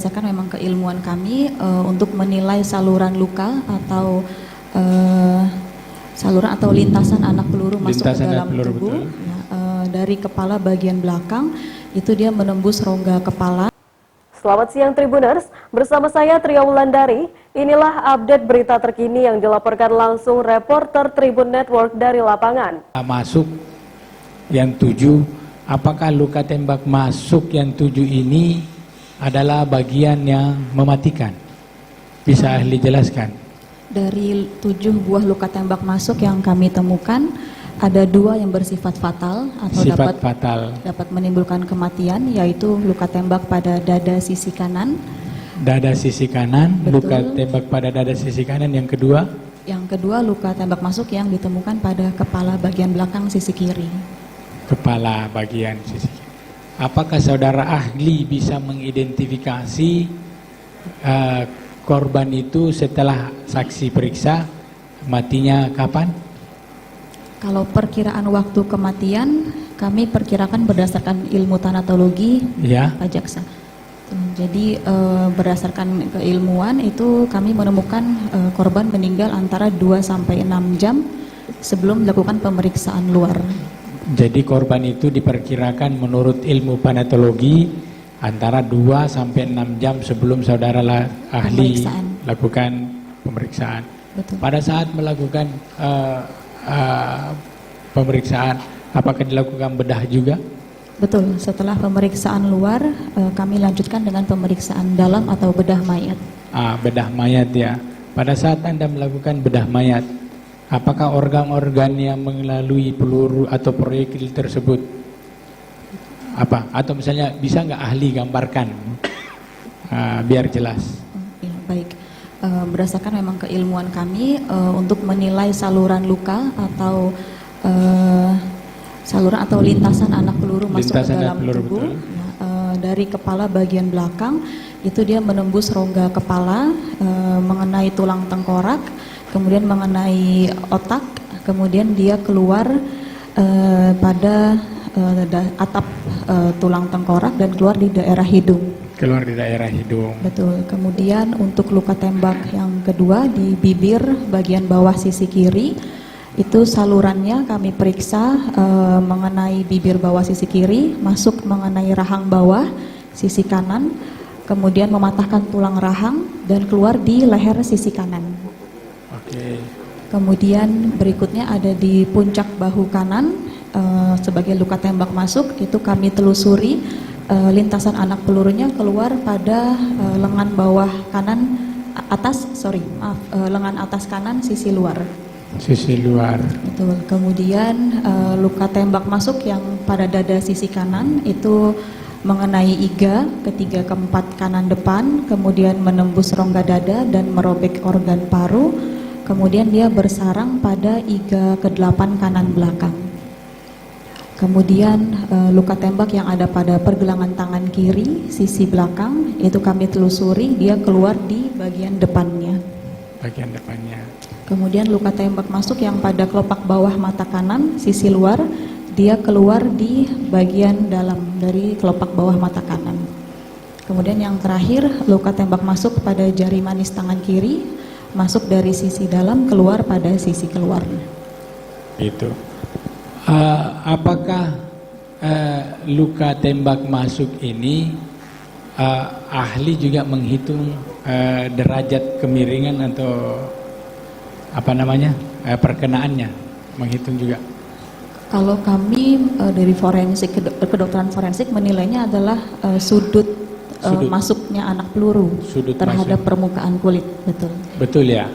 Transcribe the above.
Berdasarkan memang keilmuan kami untuk menilai saluran luka atau saluran atau lintasan anak peluru masuk ke dalam tubuh ya, dari kepala bagian belakang itu dia menembus rongga kepala. Selamat siang Tribuners, bersama saya Tria Wulandari. Inilah update berita terkini yang dilaporkan langsung reporter Tribun Network dari lapangan. Masuk yang 7, apakah luka tembak masuk yang 7 ini adalah bagian yang mematikan? Bisa ahli jelaskan? Dari 7 buah luka tembak masuk yang kami temukan, ada 2 yang bersifat fatal atau dapat menimbulkan kematian, yaitu luka tembak pada dada sisi kanan. Dada sisi kanan, betul. Luka tembak pada dada sisi kanan. Yang kedua luka tembak masuk yang ditemukan pada kepala bagian belakang sisi kiri. Kepala bagian sisi kiri. Apakah saudara ahli bisa mengidentifikasi korban itu setelah saksi periksa matinya kapan? Kalau perkiraan waktu kematian kami perkirakan berdasarkan ilmu tanatologi ya. Pak Jaksa. Jadi berdasarkan keilmuan itu kami menemukan korban meninggal antara 2 sampai 6 jam sebelum dilakukan pemeriksaan luar. Jadi korban itu diperkirakan menurut ilmu tanatologi antara 2 sampai 6 jam sebelum saudara ahli lakukan pemeriksaan. Betul. Pada saat melakukan pemeriksaan, apakah dilakukan bedah juga? Betul, setelah pemeriksaan luar kami lanjutkan dengan pemeriksaan dalam atau bedah mayat. Bedah mayat ya. Pada saat Anda melakukan bedah mayat, apakah organ-organ yang melalui peluru atau proyektil tersebut apa? Atau misalnya bisa nggak ahli gambarkan biar jelas? Ya, baik. Berdasarkan memang keilmuan kami untuk menilai saluran luka atau saluran atau lintasan anak peluru masuk ke dalam tubuh ya, dari kepala bagian belakang itu dia menembus rongga kepala, mengenai tulang tengkorak, kemudian mengenai otak, kemudian dia keluar pada atap tulang tengkorak dan keluar di daerah hidung. Keluar di daerah hidung. Betul. Kemudian untuk luka tembak yang kedua di bibir bagian bawah sisi kiri, itu salurannya kami periksa mengenai bibir bawah sisi kiri, masuk mengenai rahang bawah sisi kanan, kemudian mematahkan tulang rahang dan keluar di leher sisi kanan. Oke. Kemudian berikutnya ada di puncak bahu kanan sebagai luka tembak masuk, itu kami telusuri lintasan anak pelurunya keluar pada lengan bawah kanan lengan atas kanan sisi luar. Sisi luar. Betul. Kemudian luka tembak masuk yang pada dada sisi kanan itu mengenai iga ketiga keempat kanan depan, kemudian menembus rongga dada dan merobek organ paru, kemudian dia bersarang pada iga ke-8 kanan belakang. Kemudian luka tembak yang ada pada pergelangan tangan kiri sisi belakang itu kami telusuri, dia keluar di bagian depannya. Bagian depannya. Kemudian luka tembak masuk yang pada kelopak bawah mata kanan sisi luar, dia keluar di bagian dalam dari kelopak bawah mata kanan. Kemudian yang terakhir luka tembak masuk pada jari manis tangan kiri, masuk dari sisi dalam keluar pada sisi keluar. Itu. Apakah luka tembak masuk ini ahli juga menghitung derajat kemiringan atau perkenaannya, menghitung juga? Kalau kami dari forensik kedokteran forensik menilainya adalah sudut masuknya anak peluru terhadap permukaan kulit. Betul. Betul ya.